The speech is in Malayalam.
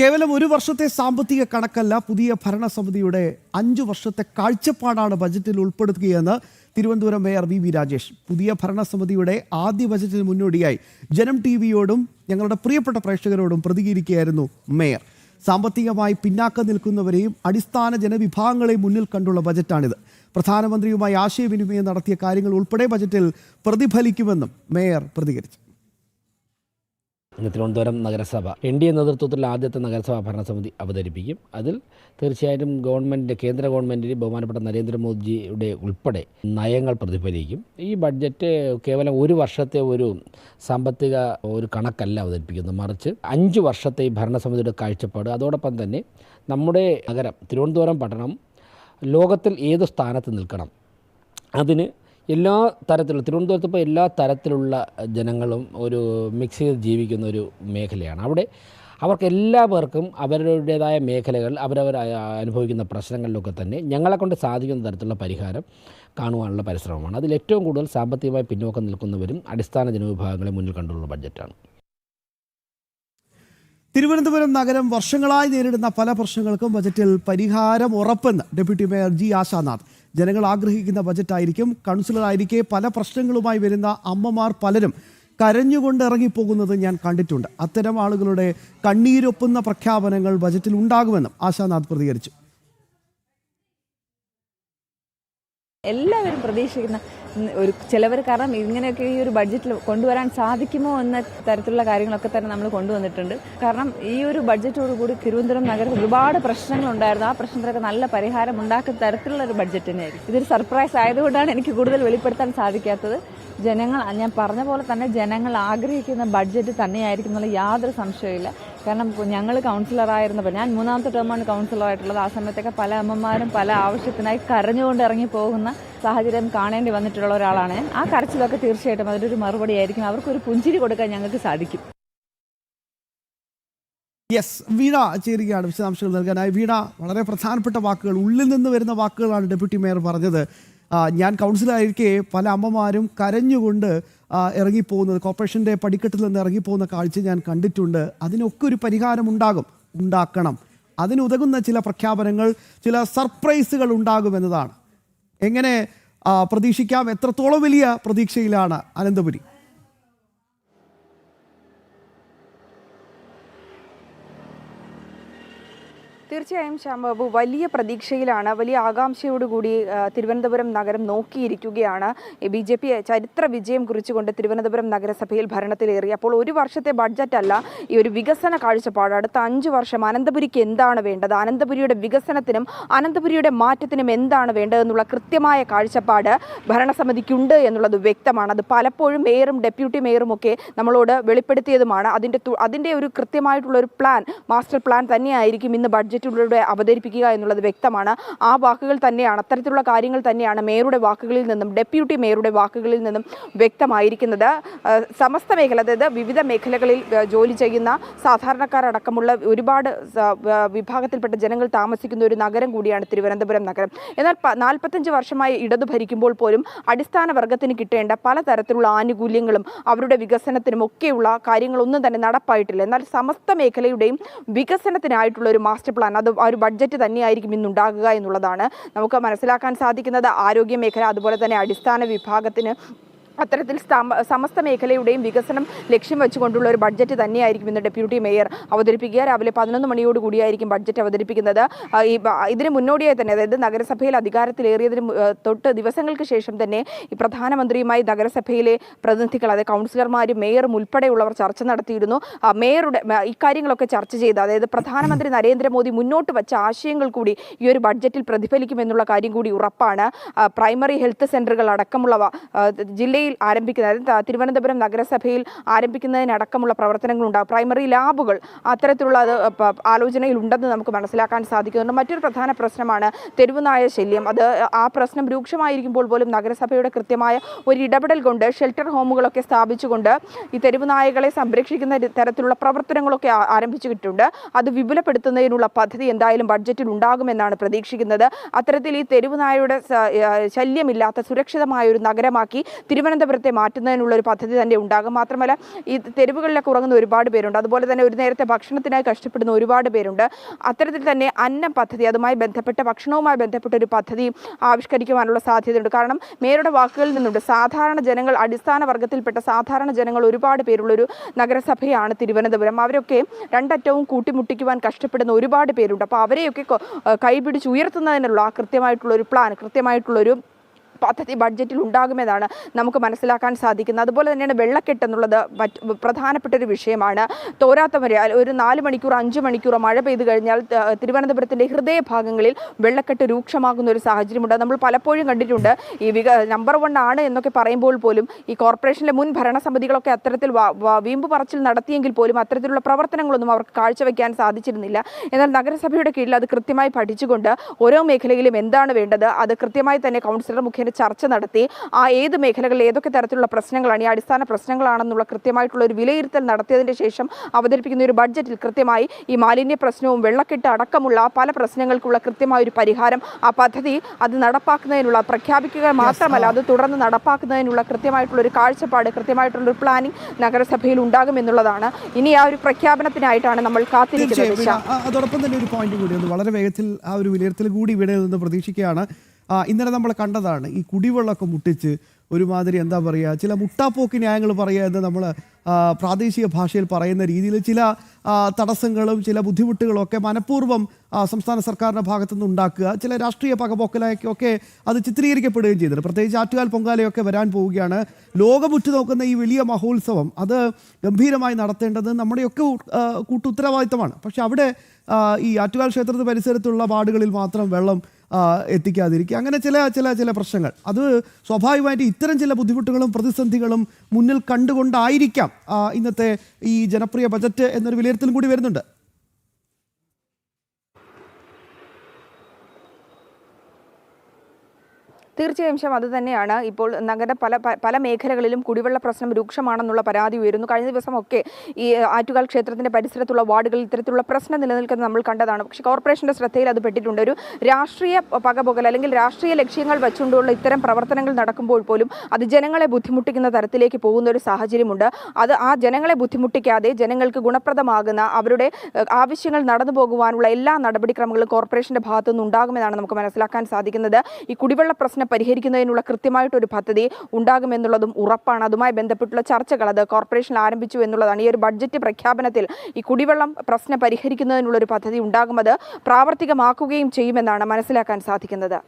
കേവലം ഒരു വർഷത്തെ സാമ്പത്തിക കണക്കല്ല, പുതിയ ഭരണസമിതിയുടെ 5 വർഷത്തെ കാഴ്ചപ്പാടാണ് ബജറ്റിൽ ഉൾപ്പെടുത്തുകയെന്ന് തിരുവനന്തപുരം മേയർ വി രാജേഷ്. പുതിയ ഭരണസമിതിയുടെ ആദ്യ ബജറ്റിന് മുന്നോടിയായി ജനം ടിവിയോടും ഞങ്ങളുടെ പ്രിയപ്പെട്ട പ്രേക്ഷകരോടും പ്രതികരിക്കുകയായിരുന്നു മേയർ. സാമ്പത്തികമായി പിന്നാക്കം നിൽക്കുന്നവരെയും അടിസ്ഥാന ജനവിഭാഗങ്ങളെയും മുന്നിൽ കണ്ടുള്ള ബജറ്റാണിത്. പ്രധാനമന്ത്രിയുമായി ആശയവിനിമയം നടത്തിയ കാര്യങ്ങൾ ഉൾപ്പെടെ ബജറ്റിൽ പ്രതിഫലിക്കുമെന്നും മേയർ പ്രതികരിച്ചു. തിരുവനന്തപുരം നഗരസഭ NDA നേതൃത്വത്തിൽ ആദ്യത്തെ നഗരസഭാ ഭരണസമിതി അവതരിപ്പിക്കും. അതിൽ തീർച്ചയായിട്ടും കേന്ദ്ര ഗവൺമെൻറ്റിന് ബഹുമാനപ്പെട്ട നരേന്ദ്രമോദിജിയുടെ ഉൾപ്പെടെ നയങ്ങൾ പ്രതിഫലിക്കും. ഈ ബഡ്ജറ്റ് കേവലം ഒരു വർഷത്തെ ഒരു സാമ്പത്തിക ഒരു കണക്കല്ല അവതരിപ്പിക്കുന്നത്, മറിച്ച് 5 വർഷത്തെ ഈ ഭരണസമിതിയുടെ കാഴ്ചപ്പാട്. അതോടൊപ്പം തന്നെ നമ്മുടെ നഗരം തിരുവനന്തപുരം പട്ടണം ലോകത്തിൽ ഏത് സ്ഥാനത്ത് നിൽക്കണം, അതിന് എല്ലാ തരത്തിലുള്ള തിരുവനന്തപുരത്ത് ഇപ്പോൾ എല്ലാ തരത്തിലുള്ള ജനങ്ങളും ഒരു മിക്സ് ചെയ്ത് ജീവിക്കുന്ന ഒരു മേഖലയാണ്. അവിടെ അവർക്ക് എല്ലാവർക്കും അവരുടേതായ മേഖലകൾ അവരവർ അനുഭവിക്കുന്ന പ്രശ്നങ്ങളിലൊക്കെ തന്നെ ഞങ്ങളെക്കൊണ്ട് സാധിക്കുന്ന തരത്തിലുള്ള പരിഹാരം കാണുവാനുള്ള പരിശ്രമമാണ്. അതിൽ ഏറ്റവും കൂടുതൽ സാമ്പത്തികമായി പിന്നോക്കം നിൽക്കുന്നവരും അടിസ്ഥാന ജനവിഭാഗങ്ങളെ മുന്നിൽ കണ്ടുള്ള ബഡ്ജറ്റാണ്. തിരുവനന്തപുരം നഗരം വർഷങ്ങളായി നേരിടുന്ന പല പ്രശ്നങ്ങൾക്കും ബജറ്റിൽ പരിഹാരം ഉറപ്പെന്ന് ഡെപ്യൂട്ടി മേയർ ജി ആശാനാഥ്. ജനങ്ങൾ ആഗ്രഹിക്കുന്ന ബജറ്റായിരിക്കും. കൗൺസിലറായിരിക്കെ പല പ്രശ്നങ്ങളുമായി വരുന്ന അമ്മമാർ പലരും കരഞ്ഞുകൊണ്ട് ഇറങ്ങിപ്പോകുന്നത് ഞാൻ കണ്ടിട്ടുണ്ട്. അത്തരം ആളുകളുടെ കണ്ണീരൊപ്പുന്ന പ്രഖ്യാപനങ്ങൾ ബജറ്റിൽ ഉണ്ടാകുമെന്നും ആശാനാഥ് പ്രതികരിച്ചു. എല്ലാവരും പ്രതീക്ഷിക്കുന്ന ചിലവർ കാരണം ഇങ്ങനെയൊക്കെ ഈ ഒരു ബഡ്ജറ്റിൽ കൊണ്ടുവരാൻ സാധിക്കുമോ എന്ന തരത്തിലുള്ള കാര്യങ്ങളൊക്കെ തന്നെ നമ്മൾ കൊണ്ടുവന്നിട്ടുണ്ട്. കാരണം ഈ ഒരു ബഡ്ജറ്റോടുകൂടി തിരുവനന്തപുരം നഗരത്തിൽ ഒരുപാട് പ്രശ്നങ്ങളുണ്ടായിരുന്നു. ആ പ്രശ്നത്തിലൊക്കെ നല്ല പരിഹാരം ഉണ്ടാക്കുന്ന തരത്തിലുള്ള ഒരു ബഡ്ജറ്റ് തന്നെയായിരിക്കും. ഇതൊരു സർപ്രൈസ് ആയതുകൊണ്ടാണ് എനിക്ക് കൂടുതൽ വെളിപ്പെടുത്താൻ സാധിക്കാത്തത്. ഞാൻ പറഞ്ഞ പോലെ തന്നെ ജനങ്ങൾ ആഗ്രഹിക്കുന്ന ബഡ്ജറ്റ് തന്നെയായിരിക്കും എന്നുള്ള യാതൊരു സംശയമില്ല. കാരണം ഞങ്ങൾ കൗൺസിലറായിരുന്നപ്പോൾ, ഞാൻ 3ാമത്തെ ടേമാണ് കൗൺസിലറായിട്ടുള്ളത്, ആ സമയത്തൊക്കെ പല അമ്മമാരും പല ആവശ്യത്തിനായി കരഞ്ഞുകൊണ്ട് ഇറങ്ങി പോകുന്ന സാഹചര്യം കാണേണ്ടി വന്നിട്ടുള്ള ഒരാളാണ് ഞാൻ. ആ കരച്ചിലൊക്കെ തീർച്ചയായിട്ടും അതിലൊരു മറുപടി ആയിരിക്കും. അവർക്കൊരു പുഞ്ചിരി കൊടുക്കാൻ ഞങ്ങൾക്ക് സാധിക്കും. യെസ്, വീണ ചേരുകയാണ് വിശദാംശങ്ങൾ നൽകാനായി. വീണ, വളരെ പ്രധാനപ്പെട്ട വാക്കുകൾ, ഉള്ളിൽ നിന്ന് വരുന്ന വാക്കുകളാണ് ഡെപ്യൂട്ടി മേയർ പറഞ്ഞത്. ഞാൻ കൗൺസിലറായിരിക്കെ പല അമ്മമാരും കരഞ്ഞുകൊണ്ട് ഇറങ്ങിപ്പോകുന്നത്, കോർപ്പറേഷൻ്റെ പടിക്കെട്ടിൽ നിന്ന് ഇറങ്ങിപ്പോകുന്ന കാഴ്ച ഞാൻ കണ്ടിട്ടുണ്ട്. അതിനൊക്കെ ഒരു പരിഹാരം ഉണ്ടാക്കണം. അതിനുതകുന്ന ചില പ്രഖ്യാപനങ്ങൾ, ചില സർപ്രൈസുകൾ ഉണ്ടാകുമെന്നതാണ്. എങ്ങനെ പ്രതീക്ഷിക്കാം? എത്രത്തോളം വലിയ പ്രതീക്ഷയിലാണ് അനന്തപുരി? തീർച്ചയായും ശ്യാംബാബു, വലിയ പ്രതീക്ഷയിലാണ്, വലിയ ആകാംക്ഷയോടുകൂടി തിരുവനന്തപുരം നഗരം നോക്കിയിരിക്കുകയാണ്. BJP ചരിത്ര വിജയം കുറിച്ചുകൊണ്ട് തിരുവനന്തപുരം നഗരസഭയിൽ ഭരണത്തിലേറി. അപ്പോൾ ഒരു വർഷത്തെ ബഡ്ജറ്റ് അല്ല, ഈ ഒരു വികസന കാഴ്ചപ്പാട്. അടുത്ത 5 വർഷം അനന്തപുരിക്ക് എന്താണ് വേണ്ടത്, അനന്തപുരിയുടെ വികസനത്തിനും അനന്തപുരിയുടെ മാറ്റത്തിനും എന്താണ് വേണ്ടതെന്നുള്ള കൃത്യമായ കാഴ്ചപ്പാട് ഭരണസമിതിക്കുണ്ട് എന്നുള്ളത് വ്യക്തമാണ്. അത് പലപ്പോഴും മേയറും ഡെപ്യൂട്ടി മേയറും ഒക്കെ നമ്മളോട് വെളിപ്പെടുത്തിയതുമാണ്. അതിൻ്റെ ഒരു കൃത്യമായിട്ടുള്ള ഒരു പ്ലാൻ, മാസ്റ്റർ പ്ലാൻ തന്നെയായിരിക്കും ഇന്ന് ബഡ്ജറ്റ് അവതരിപ്പിക്കുക എന്നുള്ളത് വ്യക്തമാണ്. ആ വാക്കുകൾ തന്നെയാണ്, അത്തരത്തിലുള്ള കാര്യങ്ങൾ തന്നെയാണ് മേയറുടെ വാക്കുകളിൽ നിന്നും ഡെപ്യൂട്ടി മേയറുടെ വാക്കുകളിൽ നിന്നും വ്യക്തമായിരിക്കുന്നത്. സമസ്ത മേഖല, അതായത് വിവിധ മേഖലകളിൽ ജോലി ചെയ്യുന്ന സാധാരണക്കാരടക്കമുള്ള ഒരുപാട് വിഭാഗത്തിൽപ്പെട്ട ജനങ്ങൾ താമസിക്കുന്ന ഒരു നഗരം കൂടിയാണ് തിരുവനന്തപുരം നഗരം. എന്നാൽ 45 വർഷമായി ഇടതു ഭരിക്കുമ്പോൾ പോലും അടിസ്ഥാന വർഗത്തിന് കിട്ടേണ്ട പലതരത്തിലുള്ള ആനുകൂല്യങ്ങളും അവരുടെ വികസനത്തിനും ഒക്കെയുള്ള കാര്യങ്ങളൊന്നും തന്നെ നടപ്പായിട്ടില്ല. എന്നാൽ സമസ്ത മേഖലയുടെയും വികസനത്തിനായിട്ടുള്ള ഒരു മാസ്റ്റർ പ്ലാൻ, അത് ആ ഒരു ബഡ്ജറ്റ് തന്നെയായിരിക്കും ഇന്നുണ്ടാകുക എന്നുള്ളതാണ് നമുക്ക് മനസ്സിലാക്കാൻ സാധിക്കുന്നത്. ആരോഗ്യ മേഖല, അതുപോലെ തന്നെ അടിസ്ഥാന വിഭാഗത്തിന് അത്തരത്തിൽ സമസ്ത മേഖലയുടെയും വികസനം ലക്ഷ്യം വെച്ചുകൊണ്ടുള്ള ഒരു ബഡ്ജറ്റ് തന്നെയായിരിക്കും ഇന്ന് ഡെപ്യൂട്ടി മേയർ അവതരിപ്പിക്കുക. രാവിലെ 11 മണിയോടുകൂടിയായിരിക്കും ബഡ്ജറ്റ് അവതരിപ്പിക്കുന്നത്. ഇതിന് മുന്നോടിയായി തന്നെ, അതായത് നഗരസഭയിൽ അധികാരത്തിലേറിയതിന് തൊട്ട് ദിവസങ്ങൾക്ക് ശേഷം തന്നെ ഈ പ്രധാനമന്ത്രിയുമായി നഗരസഭയിലെ പ്രതിനിധികൾ, അതായത് കൗൺസിലർമാരും മേയറും ഉൾപ്പെടെയുള്ളവർ ചർച്ച നടത്തിയിരുന്നു. മേയറുടെ ഇക്കാര്യങ്ങളൊക്കെ ചർച്ച ചെയ്ത്, അതായത് പ്രധാനമന്ത്രി നരേന്ദ്രമോദി മുന്നോട്ട് വച്ച ആശയങ്ങൾ കൂടി ഈ ഒരു ബഡ്ജറ്റിൽ പ്രതിഫലിക്കുമെന്നുള്ള കാര്യം കൂടി ഉറപ്പാണ്. പ്രൈമറി ഹെൽത്ത് സെൻ്ററുകൾ അടക്കമുള്ളവ ജില്ലയിൽ ആരംഭിക്കുന്ന, തിരുവനന്തപുരം നഗരസഭയിൽ ആരംഭിക്കുന്നതിനടക്കമുള്ള പ്രവർത്തനങ്ങളുണ്ടാകും. പ്രൈമറി ലാബുകൾ അത്തരത്തിലുള്ള ആലോചനയിൽ ഉണ്ടെന്ന് നമുക്ക് മനസ്സിലാക്കാൻ സാധിക്കുന്നുണ്ട്. മറ്റൊരു പ്രധാന പ്രശ്നമാണ് തെരുവുനായ ശല്യം. ആ പ്രശ്നം രൂക്ഷമായിരിക്കുമ്പോൾ പോലും നഗരസഭയുടെ കൃത്യമായ ഒരു ഇടപെടൽ കൊണ്ട് ഷെൽട്ടർ ഹോമുകളൊക്കെ സ്ഥാപിച്ചുകൊണ്ട് ഈ തെരുവുനായകളെ സംരക്ഷിക്കുന്ന തരത്തിലുള്ള പ്രവർത്തനങ്ങളൊക്കെ ആരംഭിച്ചിട്ടുണ്ട്. അത് വിപുലപ്പെടുത്തുന്നതിനുള്ള പദ്ധതി എന്തായാലും ബഡ്ജറ്റിൽ ഉണ്ടാകുമെന്നാണ് പ്രതീക്ഷിക്കുന്നത്. അത്തരത്തിൽ ഈ തെരുവുനായയുടെ ശല്യമില്ലാത്ത സുരക്ഷിതമായ ഒരു നഗരമാക്കി തിരുവനന്തപുരം തിരുവനന്തപുരത്തെ മാറ്റുന്നതിനുള്ള ഒരു പദ്ധതി തന്നെ ഉണ്ടാകും. മാത്രമല്ല ഈ തെരുവുകളിലൊക്കെ ഉറങ്ങുന്ന ഒരുപാട് പേരുണ്ട്. അതുപോലെ തന്നെ ഒരു നേരത്തെ ഭക്ഷണത്തിനായി കഷ്ടപ്പെടുന്ന ഒരുപാട് പേരുണ്ട്. അത്തരത്തിൽ തന്നെ അന്നം പദ്ധതി, അതുമായി ബന്ധപ്പെട്ട ഭക്ഷണവുമായി ബന്ധപ്പെട്ട ഒരു പദ്ധതി ആവിഷ്കരിക്കുവാനുള്ള സാധ്യതയുണ്ട്. കാരണം മേയറുടെ വാക്കുകളിൽ നിന്നുണ്ട് സാധാരണ ജനങ്ങൾ, അടിസ്ഥാന വർഗത്തിൽപ്പെട്ട സാധാരണ ജനങ്ങൾ ഒരുപാട് പേരുള്ളൊരു നഗരസഭയാണ് തിരുവനന്തപുരം. അവരൊക്കെ രണ്ടറ്റവും കൂട്ടിമുട്ടിക്കുവാൻ കഷ്ടപ്പെടുന്ന ഒരുപാട് പേരുണ്ട്. അപ്പോൾ അവരെയൊക്കെ കൈപിടിച്ച് ഉയർത്തുന്നതിനുള്ള കൃത്യമായിട്ടുള്ളൊരു പ്ലാൻ, കൃത്യമായിട്ടുള്ളൊരു പദ്ധതി ബഡ്ജറ്റിൽ ഉണ്ടാകുമെന്നാണ് നമുക്ക് മനസ്സിലാക്കാൻ സാധിക്കുന്നത്. അതുപോലെ തന്നെയാണ് വെള്ളക്കെട്ട് എന്നുള്ളത് പ്രധാനപ്പെട്ട ഒരു വിഷയമാണ്. തോരാത്ത വരെ ഒരു 4 മണിക്കൂർ 5 മണിക്കൂർ മഴ പെയ്തു കഴിഞ്ഞാൽ തിരുവനന്തപുരത്തിൻ്റെ ഹൃദയഭാഗങ്ങളിൽ വെള്ളക്കെട്ട് രൂക്ഷമാകുന്ന ഒരു സാഹചര്യമുണ്ട്. നമ്മൾ പലപ്പോഴും കണ്ടിട്ടുണ്ട്. ഈ നമ്പർ 1 ആണ് എന്നൊക്കെ പറയുമ്പോൾ പോലും ഈ കോർപ്പറേഷനിലെ മുൻ ഭരണസമിതികളൊക്കെ അത്തരത്തിൽ വീമ്പ് പറച്ചിൽ നടത്തിയെങ്കിൽ പോലും അത്തരത്തിലുള്ള പ്രവർത്തനങ്ങളൊന്നും അവർക്ക് കാഴ്ചവെക്കാൻ സാധിച്ചിരുന്നില്ല. എന്നാൽ നഗരസഭയുടെ കീഴിൽ അത് കൃത്യമായി പഠിച്ചുകൊണ്ട് ഓരോ മേഖലയിലും എന്താണ് വേണ്ടത് അത് കൃത്യമായി തന്നെ കൗൺസിലർ മുഖേന ചർച്ച നടത്തി ആ ഏത് മേഖലകളിൽ ഏതൊക്കെ തരത്തിലുള്ള പ്രശ്നങ്ങളാണ്, ഈ അടിസ്ഥാന പ്രശ്നങ്ങളാണെന്നുള്ള കൃത്യമായിട്ടുള്ള ഒരു വിലയിരുത്തൽ നടത്തിയതിന് ശേഷം അവതരിപ്പിക്കുന്ന ഒരു ബഡ്ജറ്റിൽ കൃത്യമായി ഈ മാലിന്യ പ്രശ്നവും വെള്ളക്കെട്ട് അടക്കമുള്ള പല പ്രശ്നങ്ങൾക്കുള്ള കൃത്യമായ ഒരു പരിഹാരം, ആ പദ്ധതി അത് നടപ്പാക്കുന്നതിനുള്ള പ്രഖ്യാപിക്കുക മാത്രമല്ല അത് തുടർന്ന് നടപ്പാക്കുന്നതിനുള്ള കൃത്യമായിട്ടുള്ള ഒരു കാഴ്ചപ്പാട്, കൃത്യമായിട്ടുള്ള ഒരു പ്ലാനിംഗ് നഗരസഭയിൽ ഉണ്ടാകുമെന്നുള്ളതാണ്. ഇനി ആ ഒരു പ്രഖ്യാപനത്തിനായിട്ടാണ് നമ്മൾ കാത്തിരിക്കുന്നത്. അതോടൊപ്പം തന്നെ ഒരു പോയിന്റ് കൂടി ഒന്ന് വളരെ വേഗത്തിൽ ആ ഒരു വിലയിരുത്തൽ കൂടി ഇവിടെ നിന്ന് പ്രതീക്ഷിക്കുകയാണ്. ഇന്നലെ നമ്മൾ കണ്ടതാണ് ഈ കുടിവെള്ളമൊക്കെ മുട്ടിച്ച് ഒരുമാതിരി എന്താ പറയുക, ചില മുട്ടാപ്പോക്ക് ന്യായങ്ങൾ പറയുക എന്ന് നമ്മൾ പ്രാദേശിക ഭാഷയിൽ പറയുന്ന രീതിയിൽ ചില തടസ്സങ്ങളും ചില ബുദ്ധിമുട്ടുകളും ഒക്കെ മനഃപൂർവ്വം സംസ്ഥാന സർക്കാരിൻ്റെ ഭാഗത്തുനിന്ന് ഉണ്ടാക്കുക, ചില രാഷ്ട്രീയ പകപോക്കലൊക്കെ അത് ചിത്രീകരിക്കപ്പെടുകയും ചെയ്തിട്ടുണ്ട്. പ്രത്യേകിച്ച് ആറ്റുകാൽ പൊങ്കാലയൊക്കെ വരാൻ പോവുകയാണ്. ലോകമുറ്റു നോക്കുന്ന ഈ വലിയ മഹോത്സവം അത് ഗംഭീരമായി നടത്തേണ്ടത് നമ്മുടെയൊക്കെ കൂട്ടുത്തരവാദിത്തമാണ്. പക്ഷെ അവിടെ ഈ ആറ്റുകാൽ ക്ഷേത്രത്തിന് പരിസരത്തുള്ള വാർഡുകളിൽ മാത്രം വെള്ളം എത്തിക്കാതിരിക്കുക, അങ്ങനെ ചില പ്രശ്നങ്ങൾ, അത് സ്വാഭാവികമായിട്ട് ഇത്തരം ചില ബുദ്ധിമുട്ടുകളും പ്രതിസന്ധികളും മുന്നിൽ കണ്ടുകൊണ്ടായിരിക്കാം ഇന്നത്തെ ഈ ജനപ്രിയ ബജറ്റ് എന്നൊരു വിലയിരുത്തലും കൂടി വരുന്നുണ്ട്. തീർച്ചയായും അത് തന്നെയാണ്. ഇപ്പോൾ പല മേഖലകളിലും കുടിവെള്ള പ്രശ്നം രൂക്ഷമാണെന്നുള്ള പരാതി ഉയരുന്നു. കഴിഞ്ഞ ദിവസമൊക്കെ ഈ ആറ്റുകാൽ ക്ഷേത്രത്തിൻ്റെ പരിസരത്തുള്ള വാർഡുകളിൽ ഇത്തരത്തിലുള്ള പ്രശ്നം നിലനിൽക്കുന്നത് നമ്മൾ കണ്ടതാണ്. പക്ഷേ കോർപ്പറേഷൻ്റെ ശ്രദ്ധയിൽ അത് പെട്ടിട്ടുണ്ട്. ഒരു രാഷ്ട്രീയ പകപോകൽ അല്ലെങ്കിൽ രാഷ്ട്രീയ ലക്ഷ്യങ്ങൾ വെച്ചുകൊണ്ടുള്ള ഇത്തരം പ്രവർത്തനങ്ങൾ നടക്കുമ്പോൾ പോലും അത് ജനങ്ങളെ ബുദ്ധിമുട്ടിക്കുന്ന തരത്തിലേക്ക് പോകുന്ന ഒരു സാഹചര്യമുണ്ട്. അത് ആ ജനങ്ങളെ ബുദ്ധിമുട്ടിക്കാതെ ജനങ്ങൾക്ക് ഗുണപ്രദമാകുന്ന അവരുടെ ആവശ്യങ്ങൾ നടന്നു പോകുവാനുള്ള എല്ലാ നടപടിക്രമങ്ങളും കോർപ്പറേഷൻ്റെ ഭാഗത്തുനിന്ന് ഉണ്ടാകുമെന്നാണ് നമുക്ക് മനസ്സിലാക്കാൻ സാധിക്കുന്നത്. ഈ കുടിവെള്ള പ്രശ്നം പരിഹരിക്കുന്നതിനുള്ള കൃത്യമായിട്ടൊരു പദ്ധതി ഉണ്ടാകുമെന്നുള്ളതും ഉറപ്പാണ്. അതുമായി ബന്ധപ്പെട്ടുള്ള ചർച്ചകൾ അത് കോർപ്പറേഷൻ ആരംഭിച്ചു എന്നുള്ളതാണ്. ഈ ഒരു ബഡ്ജറ്റ് പ്രഖ്യാപനത്തിൽ ഈ കുടിവെള്ളം പ്രശ്നം പരിഹരിക്കുന്നതിനുള്ളൊരു പദ്ധതി ഉണ്ടാകും, അത് പ്രാവർത്തികമാക്കുകയും ചെയ്യുമെന്നാണ് മനസ്സിലാക്കാൻ സാധിക്കുന്നത്.